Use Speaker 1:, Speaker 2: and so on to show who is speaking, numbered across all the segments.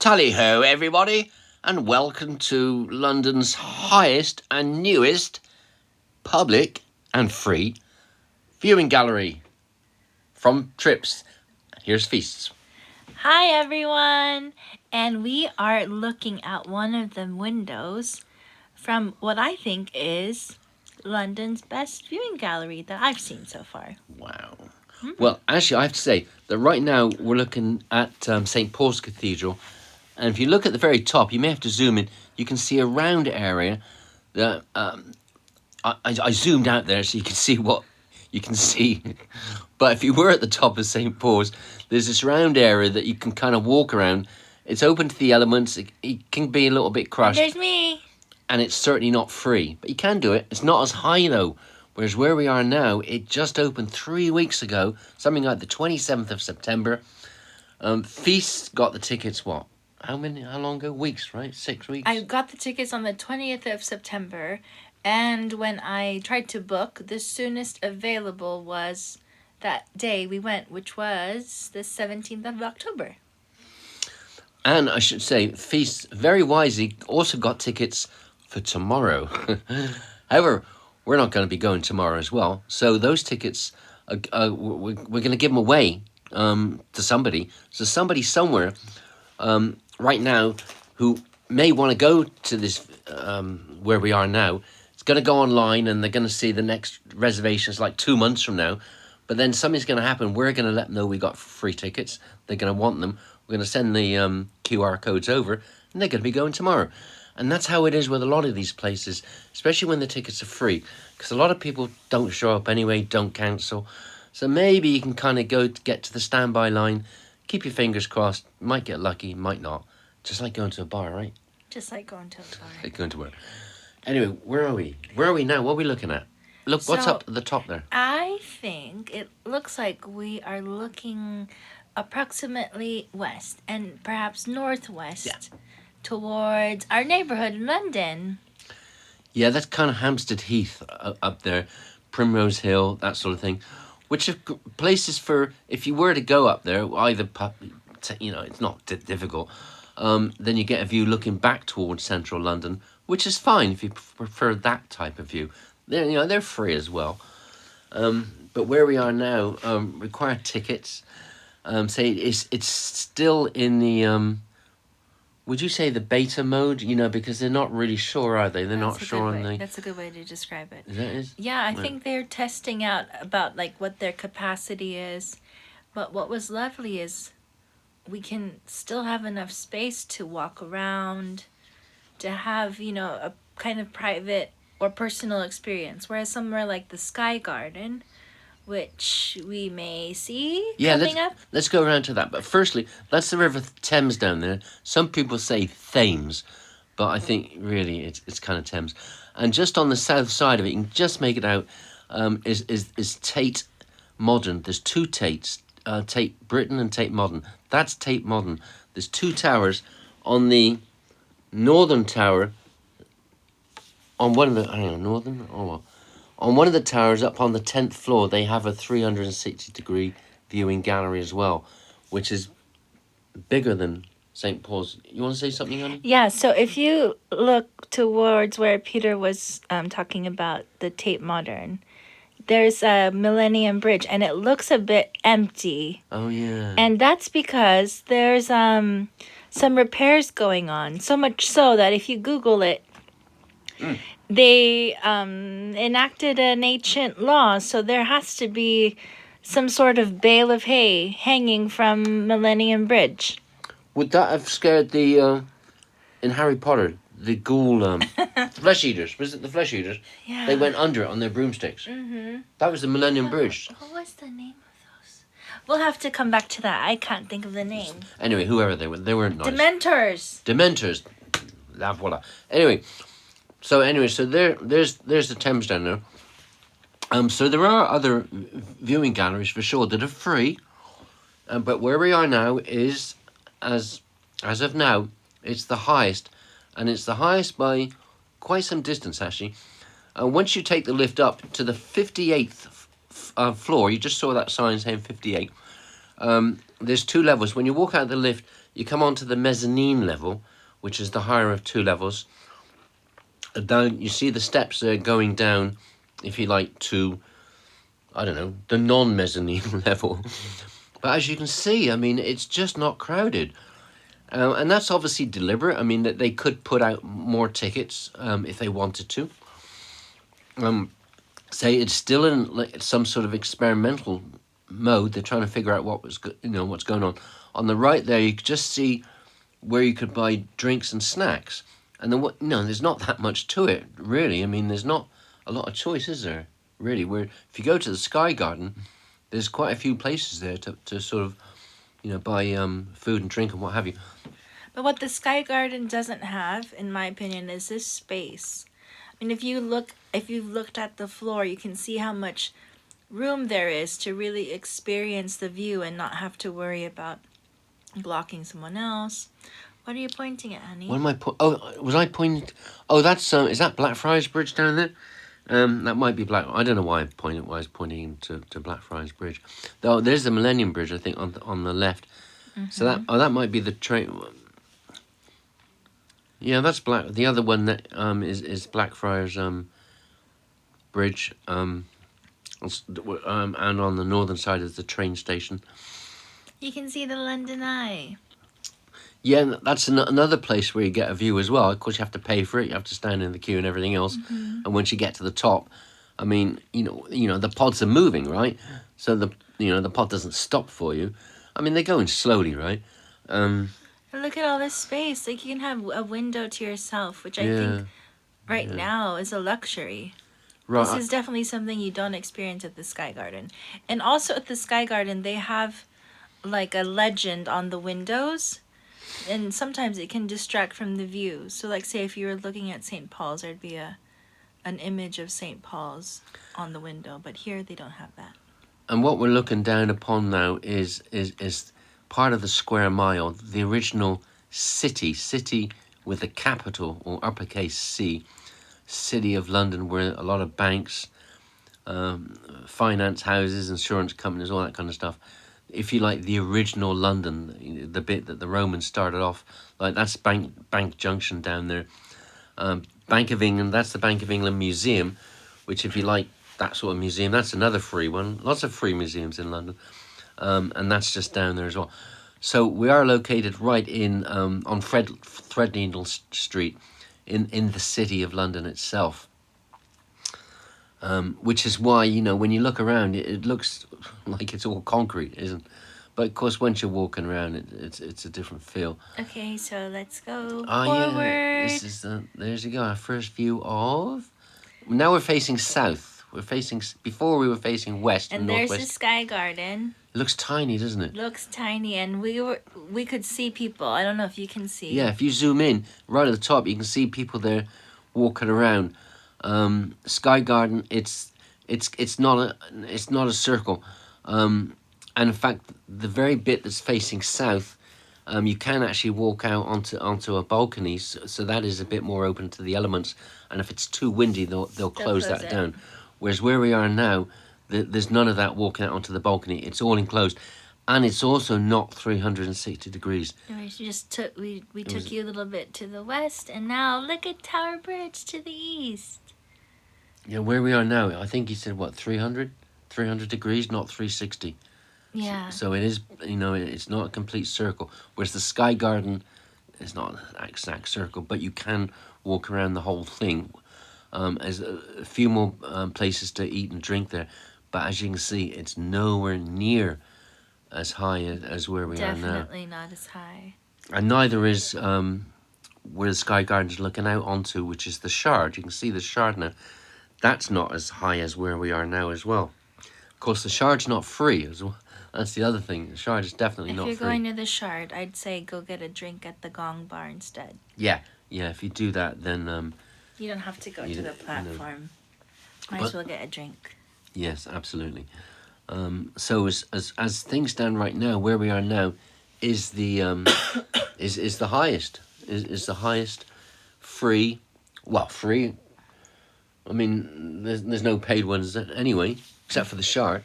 Speaker 1: Tally-ho, everybody, and welcome to London's highest and newest public and free viewing gallery from Trips. Here's Feasts.
Speaker 2: Hi, everyone, and we are looking at one of the windows from what I think is London's best viewing gallery that I've seen so far.
Speaker 1: Wow. Well, actually, I have to say that right now we're looking at St. Paul's Cathedral. And if you look at the very top, you may have to zoom in. You can see a round area that I zoomed out there so you can see what you can see. But if you were at the top of St. Paul's, there's this round area that you can kind of walk around. It's open to the elements. It can be a little bit crushed.
Speaker 2: There's me.
Speaker 1: And it's certainly not free. But you can do it. It's not as high, though. Whereas where we are now, it just opened 3 weeks ago, something like the 27th of September. Feast got the tickets, what? How long ago? Weeks, right? 6 weeks?
Speaker 2: I got the tickets on the 20th of September, and when I tried to book, the soonest available was that day we went, which was the 17th of October.
Speaker 1: And I should say, Feast very wisely also got tickets for tomorrow. However, we're not going to be going tomorrow as well. So those tickets, we're going to give them away to somebody. So somebody somewhere right now who may want to go to this, where we are now, it's going to go online and they're going to see the next reservations like 2 months from now. But then something's going to happen. We're going to let them know we got free tickets. They're going to want them. We're going to send the QR codes over and they're going to be going tomorrow. And that's how it is with a lot of these places, especially when the tickets are free. Because a lot of people don't show up anyway, don't cancel. So maybe you can kind of get to the standby line. Keep your fingers crossed. Might get lucky, might not. Just like going to a bar, right?
Speaker 2: Just like going to a bar.
Speaker 1: Like going to work. Anyway, where are we? Where are we now? What are we looking at? Look, what's up at the top there?
Speaker 2: I think it looks like we are looking approximately west and perhaps northwest towards our neighborhood in London.
Speaker 1: Yeah, that's kind of Hampstead Heath up there, Primrose Hill, that sort of thing. Which are places for, if you were to go up there, either, it's not difficult, then you get a view looking back towards central London, which is fine if you prefer that type of view. They're free as well. But where we are now, require tickets. Say it's still in the, would you say the beta mode? Because they're not really sure, are they? They're not sure on the...
Speaker 2: That's a good way to describe it.
Speaker 1: Is that it?
Speaker 2: Yeah, I think they're testing out about like what their capacity is. But what was lovely is we can still have enough space to walk around, to have, a kind of private or personal experience. Whereas somewhere like the Sky Garden, which we may see coming up.
Speaker 1: Let's go around to that. But firstly, that's the River Thames down there. Some people say Thames, but I think really it's kind of Thames. And just on the south side of it, you can just make it out, is Tate Modern. There's two Tates, Tate Britain and Tate Modern. That's Tate Modern. There's two towers. On the northern tower, on one of the, northern or what? On one of the towers up on the 10th floor, they have a 360-degree viewing gallery as well, which is bigger than St. Paul's. You want to say something, honey?
Speaker 2: Yeah, so if you look towards where Peter was talking about the Tate Modern, there's a Millenium Bridge, and it looks a bit empty.
Speaker 1: Oh, yeah.
Speaker 2: And that's because there's some repairs going on, so much so that if you Google it, they enacted an ancient law, so there has to be some sort of bale of hay hanging from Millenium Bridge.
Speaker 1: Would that have scared the, in Harry Potter, the ghoul, flesh eaters? Was it the flesh eaters?
Speaker 2: Yeah.
Speaker 1: They went under it on their broomsticks.
Speaker 2: Mm-hmm.
Speaker 1: That was the Millennium Bridge.
Speaker 2: What was the name of those? We'll have to come back to that. I can't think of the name.
Speaker 1: Anyway, whoever they weren't nice. Dementors. La voila. Anyway, so there's the Thames down there. So there are other viewing galleries for sure that are free. But where we are now is, as of now, it's the highest. And it's the highest by quite some distance, actually. Once you take the lift up to the 58th floor, you just saw that sign saying 58. There's two levels. When you walk out of the lift, You come onto the mezzanine level, which is the higher of two levels. And down, you see the steps there going down, if you like, to, I don't know, the non-mezzanine level. But as you can see, I mean, it's just not crowded. And that's obviously deliberate. I mean, that they could put out more tickets if they wanted to. Say it's still in like some sort of experimental mode. They're trying to figure out what's going on. On the right there, you could just see where you could buy drinks and snacks. And then there's not that much to it, really. I mean, there's not a lot of choice, is there? Really, where if you go to the Sky Garden, there's quite a few places there to sort of, buy food and drink and what have you.
Speaker 2: But what the Sky Garden doesn't have, in my opinion, is this space. I mean, if you've looked at the floor, you can see how much room there is to really experience the view and not have to worry about blocking someone else. What are you pointing at, honey?
Speaker 1: What am I was I pointing? Oh, that's is that Blackfriars Bridge down there? That might be I don't know why I was pointing to Blackfriars Bridge. Oh, there's the Millenium Bridge, I think, on the left. Mm-hmm. So that might be the train. Yeah, that's The other one that is Blackfriars Bridge. And on the northern side is the train station.
Speaker 2: You can see the London Eye.
Speaker 1: Yeah, that's another place where you get a view as well. Of course, you have to pay for it. You have to stand in the queue and everything else. Mm-hmm. And once you get to the top, I mean, the pods are moving, right? So the pod doesn't stop for you. I mean, they're going slowly, right?
Speaker 2: Look at all this space. Like, you can have a window to yourself, which I think now is a luxury. Right. This is definitely something you don't experience at the Sky Garden. And also at the Sky Garden, they have like a legend on the windows. And sometimes it can distract from the view. So, like, say if you were looking at St. Paul's, there'd be an image of St. Paul's on the window. But here, they don't have that.
Speaker 1: And what we're looking down upon now is part of the square mile, the original city with a capital or uppercase C, City of London, where a lot of banks, finance houses, insurance companies, all that kind of stuff. If you like, the original London, the bit that the Romans started off, like that's Bank Junction down there. Bank of England, that's the Bank of England Museum, which if you like that sort of museum, that's another free one. Lots of free museums in London, and that's just down there as well. So we are located right in on Threadneedle Street, in the city of London itself. Which is why, when you look around, it looks like it's all concrete, isn't? But of course, once you're walking around, it's a different feel.
Speaker 2: Okay, so let's go
Speaker 1: forward.
Speaker 2: Yeah,
Speaker 1: this is there's you go. Our first view of. Now we're facing south. Before we were facing west and northwest.
Speaker 2: And there's the Sky Garden.
Speaker 1: It looks tiny, doesn't it?
Speaker 2: Looks tiny, and we could see people. I don't know if you can see.
Speaker 1: Yeah, if you zoom in right at the top, you can see people there walking around. Sky Garden, it's not a circle, and in fact, the very bit that's facing south, you can actually walk out onto a balcony, so that is a bit more open to the elements. And if it's too windy, they'll close that down. Whereas where we are now, there's none of that walking out onto the balcony. It's all enclosed, and it's also not 360 degrees.
Speaker 2: We took you a little bit to the west, and now look at Tower Bridge to the east.
Speaker 1: Yeah, where we are now, I think he said, 300 degrees, not 360.
Speaker 2: Yeah.
Speaker 1: So it is, it's not a complete circle. Whereas the Sky Garden is not an exact circle, but you can walk around the whole thing. There's a few more places to eat and drink there. But as you can see, it's nowhere near as high as where we are now.
Speaker 2: Definitely not as high.
Speaker 1: And neither is where the Sky Garden is looking out onto, which is the Shard. You can see the Shard now. That's not as high as where we are now as well. Of course, the Shard's not free as well. That's the other thing. The Shard is definitely not free.
Speaker 2: If you're going to the Shard, I'd say go get a drink at the Gong Bar instead.
Speaker 1: Yeah. If you do that, then...
Speaker 2: you don't have to go to the platform. Might as well get a drink.
Speaker 1: Yes, absolutely. So as things stand right now, where we are now is the is the highest. Is the highest free. Well, free. I mean, there's no paid ones anyway, except for the Shard.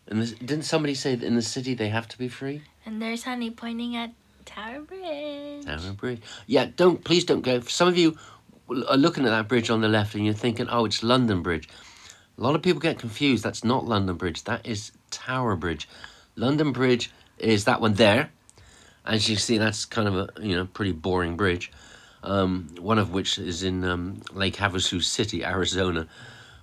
Speaker 1: And didn't somebody say that in the city they have to be free?
Speaker 2: And there's Honey pointing at Tower Bridge.
Speaker 1: Tower Bridge. Yeah, please don't go. Some of you are looking at that bridge on the left and you're thinking, oh, it's London Bridge. A lot of people get confused. That's not London Bridge. That is Tower Bridge. London Bridge is that one there. As you see, that's kind of a pretty boring bridge. One of which is in Lake Havasu City, Arizona.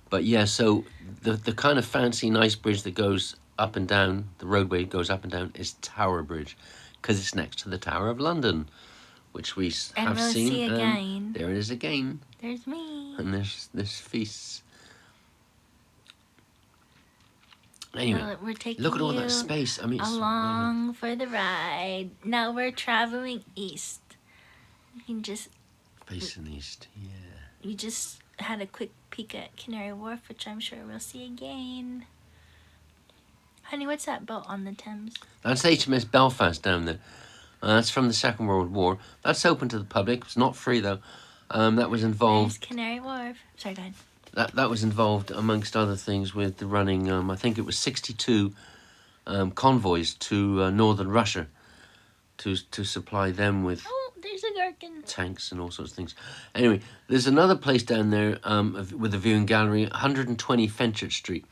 Speaker 1: But yeah, so the kind of fancy, nice bridge that goes up and down, the roadway goes up and down, is Tower Bridge, because it's next to the Tower of London, which we
Speaker 2: And
Speaker 1: have
Speaker 2: we'll
Speaker 1: seen.
Speaker 2: see
Speaker 1: And
Speaker 2: again.
Speaker 1: there it is again.
Speaker 2: There's me.
Speaker 1: And there's this feast. Anyway,
Speaker 2: Well, we're taking
Speaker 1: look at all
Speaker 2: you
Speaker 1: that space. I mean, it's
Speaker 2: along for the ride. Now we're traveling east. You can just
Speaker 1: facing east. Yeah.
Speaker 2: we just had a quick peek at Canary Wharf, which I'm sure we'll see again. Honey, what's that boat on the Thames?
Speaker 1: That's HMS Belfast down there. That's from the Second World War. That's open to the public. It's not free though. That was
Speaker 2: There's
Speaker 1: involved.
Speaker 2: Canary Wharf. Sorry, go ahead.
Speaker 1: That was involved, amongst other things, with the running. I think it was 62 convoys to northern Russia to supply them with
Speaker 2: Oh, there's a gherkin.
Speaker 1: tanks and all sorts of things. Anyway, there's another place down there with a viewing gallery, 120 Fenchurch Street.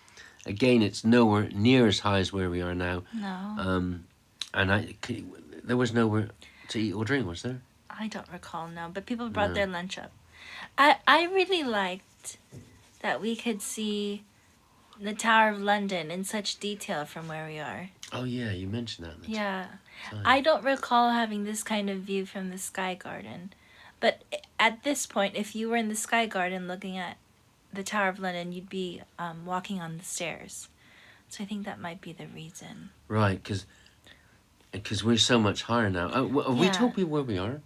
Speaker 1: Again, it's nowhere near as high as where we are now.
Speaker 2: No.
Speaker 1: And there was nowhere to eat or drink, was there?
Speaker 2: I don't recall now, but people brought their lunch up. I really liked that we could see the Tower of London in such detail from where we are.
Speaker 1: Oh yeah, you mentioned that.
Speaker 2: Yeah.
Speaker 1: time.
Speaker 2: I don't recall having this kind of view from the Sky Garden. But at this point, if you were in the Sky Garden looking at the Tower of London, you'd be walking on the stairs. So I think that might be the reason.
Speaker 1: Right, because we're so much higher now. Have we
Speaker 2: Yeah.
Speaker 1: told people where we are?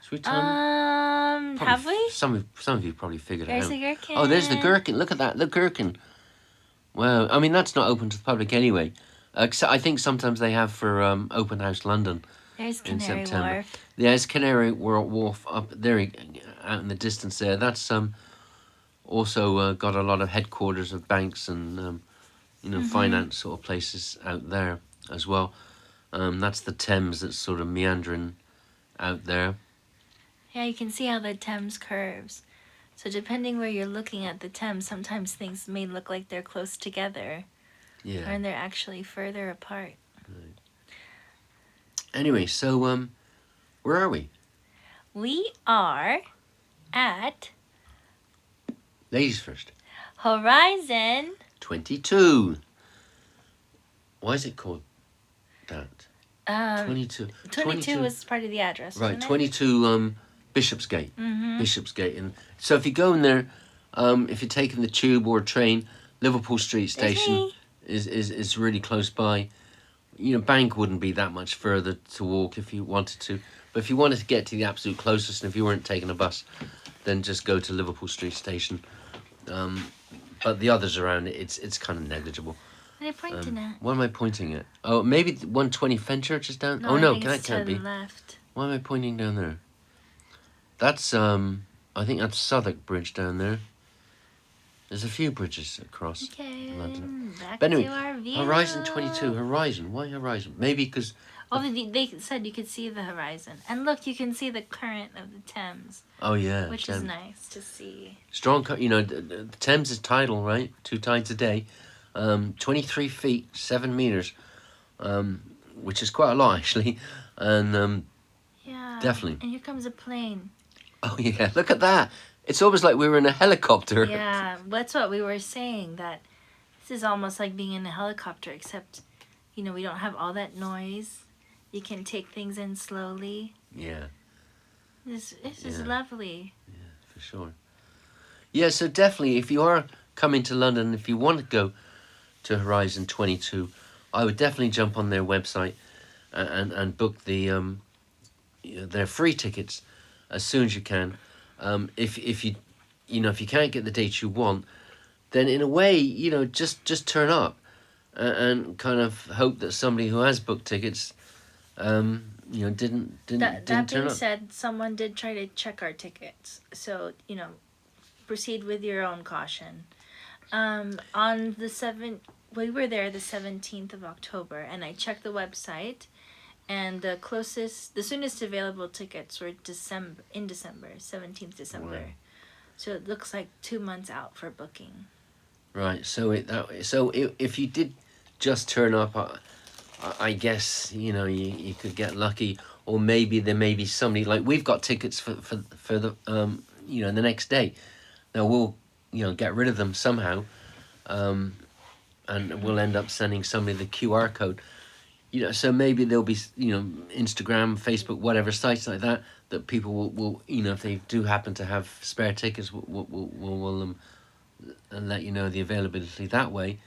Speaker 1: Should we tell them?
Speaker 2: Have we?
Speaker 1: Some of you probably figured it
Speaker 2: There's
Speaker 1: out.
Speaker 2: a gherkin.
Speaker 1: Oh, there's the gherkin. Look at that, the gherkin. Well, I mean, that's not open to the public anyway. I think sometimes they have for Open House London
Speaker 2: There's
Speaker 1: in
Speaker 2: Canary
Speaker 1: September.
Speaker 2: Wharf.
Speaker 1: There's Canary Wharf up there, out in the distance there. That's also got a lot of headquarters of banks and finance sort of places out there as well. That's the Thames that's sort of meandering out there.
Speaker 2: Yeah, you can see how the Thames curves. So depending where you're looking at the Thames, sometimes things may look like they're close together,
Speaker 1: Yeah.
Speaker 2: and they're actually further apart.
Speaker 1: Anyway, so where are we?
Speaker 2: We are at
Speaker 1: Ladies first.
Speaker 2: Horizon
Speaker 1: 22. Why is it called that? 22.
Speaker 2: 22 was part of the address,
Speaker 1: Right,
Speaker 2: wasn't it?
Speaker 1: 22 Bishopsgate. Bishopsgate. And so if you go in there, if you're taking the tube or train, Liverpool Street Station is really close by. Bank wouldn't be that much further to walk if you wanted to. But if you wanted to get to the absolute closest, and if you weren't taking a bus, then just go to Liverpool Street Station. But the others around it, it's kind of negligible.
Speaker 2: What are you pointing at?
Speaker 1: What am I pointing at? Oh, maybe 120 Fenchurch is down?
Speaker 2: No,
Speaker 1: oh,
Speaker 2: I
Speaker 1: no,
Speaker 2: think
Speaker 1: that
Speaker 2: it's
Speaker 1: can't
Speaker 2: to
Speaker 1: be.
Speaker 2: the left.
Speaker 1: Why am I pointing down there? That's, I think that's Southwark Bridge down there. There's a few bridges across
Speaker 2: Okay,
Speaker 1: London.
Speaker 2: back
Speaker 1: But anyway,
Speaker 2: to our view.
Speaker 1: Horizon 22. Horizon. Why Horizon? Maybe because...
Speaker 2: Oh, they said you could see the horizon. And look, you can see the current of the Thames,
Speaker 1: Oh, yeah.
Speaker 2: which
Speaker 1: Thames.
Speaker 2: is nice to see.
Speaker 1: Strong, the Thames is tidal, right? 2 tides a day. 23 feet, 7 meters, which is quite a lot, actually. And,
Speaker 2: Yeah.
Speaker 1: definitely.
Speaker 2: And here comes a plane.
Speaker 1: Oh, yeah, look at that. It's almost like we were in a helicopter.
Speaker 2: Yeah, that's what we were saying, that this is almost like being in a helicopter, except, we don't have all that noise. You can take things in slowly.
Speaker 1: Yeah,
Speaker 2: This is
Speaker 1: Yeah.
Speaker 2: lovely.
Speaker 1: for sure. Yeah, so definitely, if you are coming to London, if you want to go to Horizon 22, I would definitely jump on their website and book their free tickets as soon as you can. If you if you can't get the dates you want, then in a way, just turn up and kind of hope that somebody who has booked tickets, didn't
Speaker 2: That
Speaker 1: turn
Speaker 2: being
Speaker 1: up.
Speaker 2: said, someone did try to check our tickets. So, proceed with your own caution. On the 7th, we were there the 17th of October, and I checked the website, and the soonest available tickets were December 17th December.
Speaker 1: Wow.
Speaker 2: So it looks like 2 months out for booking.
Speaker 1: Right. So if you did just turn up, I guess you could get lucky, or maybe there may be somebody like we've got tickets for the the next day. Now we'll get rid of them somehow, and we'll end up sending somebody the QR code. So maybe there'll be Instagram, Facebook, whatever sites like that people will if they do happen to have spare tickets, will and let you know the availability that way,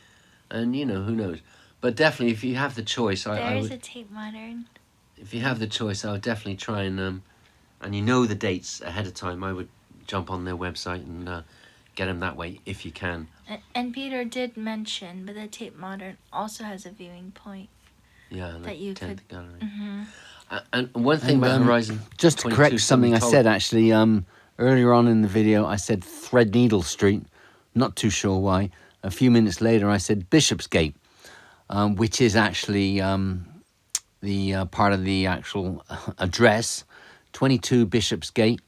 Speaker 1: and who knows. But definitely, if you have the choice, I
Speaker 2: There's
Speaker 1: would.
Speaker 2: a Tate Modern.
Speaker 1: If you have the choice, I would definitely try and the dates ahead of time. I would jump on their website and get them that way if you can.
Speaker 2: And Peter did mention, but the Tate Modern also has a viewing point.
Speaker 1: Yeah,
Speaker 2: that you could.
Speaker 1: Gallery.
Speaker 2: Mm-hmm.
Speaker 1: And one thing about Horizon,
Speaker 3: just to correct something I said actually, earlier on in the video, I said Threadneedle Street. Not too sure why. A few minutes later, I said Bishopsgate, which is actually the part of the actual address. 22 Bishopsgate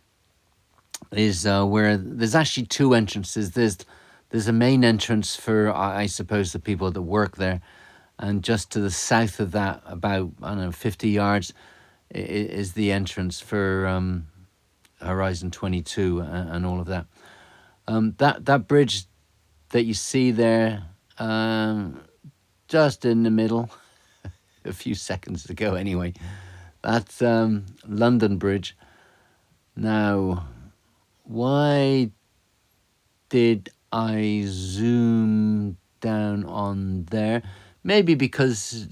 Speaker 3: is where there's actually two entrances. There's a main entrance for I suppose the people that work there, and just to the south of that, about 50 yards, is the entrance for Horizon 22 and all of that. That bridge that you see there, just in the middle, a few seconds ago anyway, that's London Bridge. Now, why did I zoom down on there? Maybe because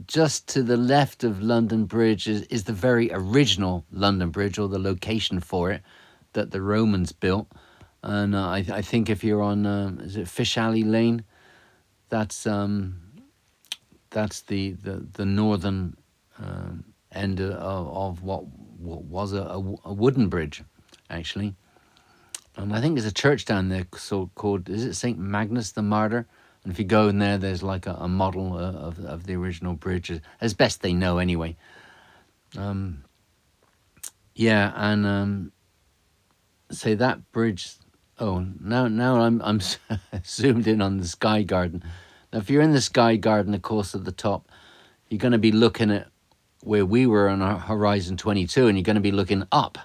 Speaker 3: just to the left of London Bridge is the very original London Bridge, or the location for it, that the Romans built. And I think if you're on, is it Fish Alley Lane? That's the northern end of what was a wooden bridge, actually. And I think there's a church down there called, is it St. Magnus the Martyr? And if you go in there, there's like a model of the original bridge, as best they know anyway. Yeah, and say that bridge. Oh, now I'm zoomed in on the Sky Garden. Now, if you're in the Sky Garden, of course, at the top, you're going to be looking at where we were on our Horizon 22, and you're going to be looking up,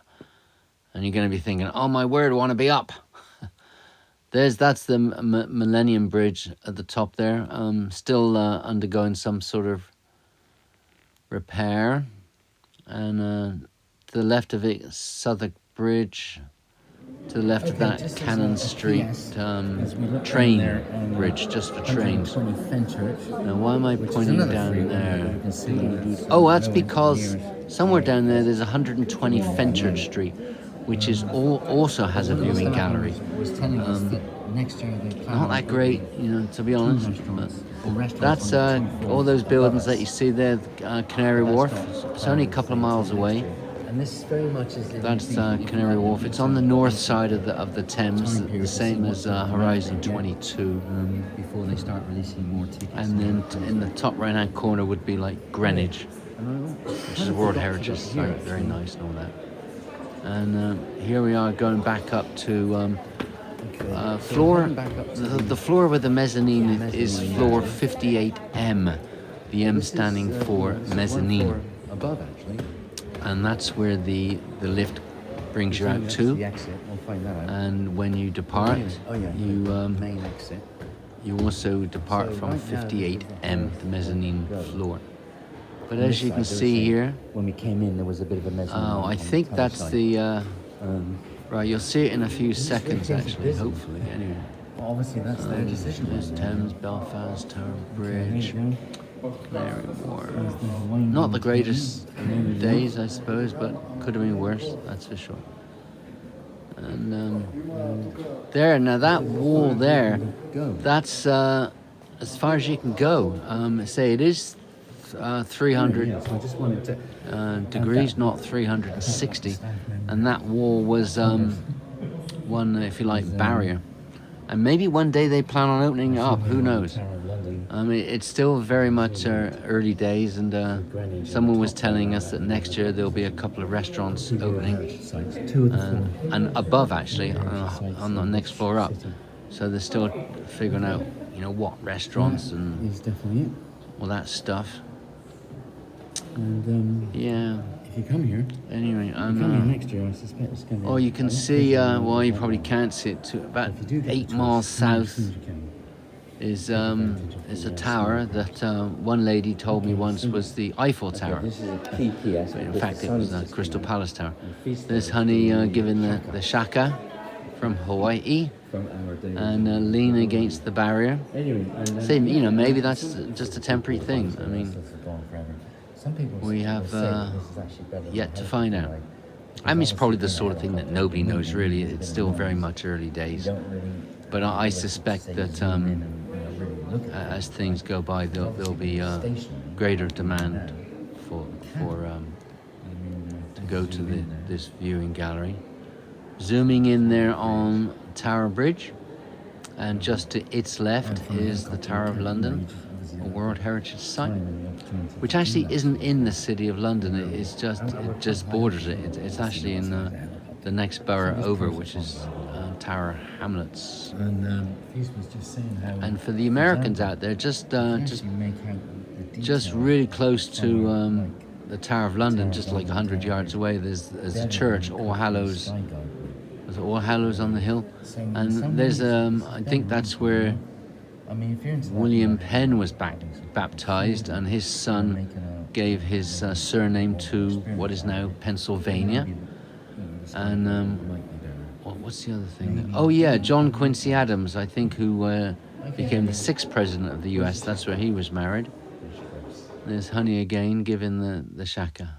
Speaker 3: and you're going to be thinking, "Oh my word, I want to be up." That's the Millenium Bridge at the top there, still undergoing some sort of repair. And to the left of it, Southwark Bridge. To the left of that, Cannon Street train bridge, just for trains. Now, why am I pointing down there? Oh, that's because somewhere down there there's 120 Fenchurch Street, which is also has a viewing gallery. Not that great, to be honest. But that's all those buildings that you see there, Canary Wharf. It's only a couple of miles away. That's Canary Wharf. It's on the north side of the Thames, the same as Horizon 22.
Speaker 4: Before they start releasing more tickets.
Speaker 3: And then in the top right-hand corner would be like Greenwich, which is a World Heritage Site, very nice and all that. And here we are going back up to floor. The floor with the mezzanine is floor 58M. The M standing for mezzanine.
Speaker 4: Above, actually.
Speaker 3: And that's where the lift brings you out to.
Speaker 4: The exit. We'll find that out.
Speaker 3: And when you depart,
Speaker 4: main exit.
Speaker 3: you also depart from 58M, the mezzanine floor. But as you can see here,
Speaker 4: when we came in, there was a bit of a mezzanine.
Speaker 3: Oh, I think that's the right. You'll see it in a few seconds, actually. Hopefully, anyway.
Speaker 4: Well, obviously, that's their decision.
Speaker 3: There's Thames, Belfast, Tower Bridge, Canary Wharf. Not the greatest days, I suppose, but could have been worse. That's for sure. And there, now that wall there, that's as far as you can go. Say it is 300 degrees, not 360, and that wall was one, if you like, barrier. And maybe one day they plan on opening it up. Who knows? It's still very much early days, and someone was telling us that next year there'll be a couple of restaurants opening, and above actually, on the next floor up. So they're still figuring out, what restaurants and
Speaker 4: Is definitely it.
Speaker 3: all that stuff.
Speaker 4: And
Speaker 3: Yeah.
Speaker 4: if you come here,
Speaker 3: Anyway,
Speaker 4: come here next year, I suspect it's going to be.
Speaker 3: oh, you can see. Well, you probably can't see it. About 8 miles south is a tower that one lady told me once was the Eiffel Tower.
Speaker 4: This is a PPS.
Speaker 3: But in fact, it was the Crystal Palace Tower. There's Honey giving the shaka from Hawaii, and lean against the barrier.
Speaker 4: Anyway,
Speaker 3: Same, maybe that's just a temporary thing. I mean, we have yet to find out. I mean, it's probably the sort of thing that nobody knows really. It's still very much early days. But I suspect that as things go by, there'll be greater demand for to go to this viewing gallery. Zooming in there on Tower Bridge, and just to its left is the Tower of London, a World Heritage Site, which actually isn't in the City of London. It just borders it. It's actually in the next borough over, which is Tower Hamlets. And for the Americans out there, just really close to the Tower of London, just like 100 yards away, there's a church, All Hallows. There's All Hallows on the hill, and there's I think that's where William Penn was baptized, and his son gave his surname to what is now Pennsylvania. And what's the other thing? Oh yeah, John Quincy Adams, I think, who became the 6th president of the U.S. That's where he was married. There's Honey again giving the shaka.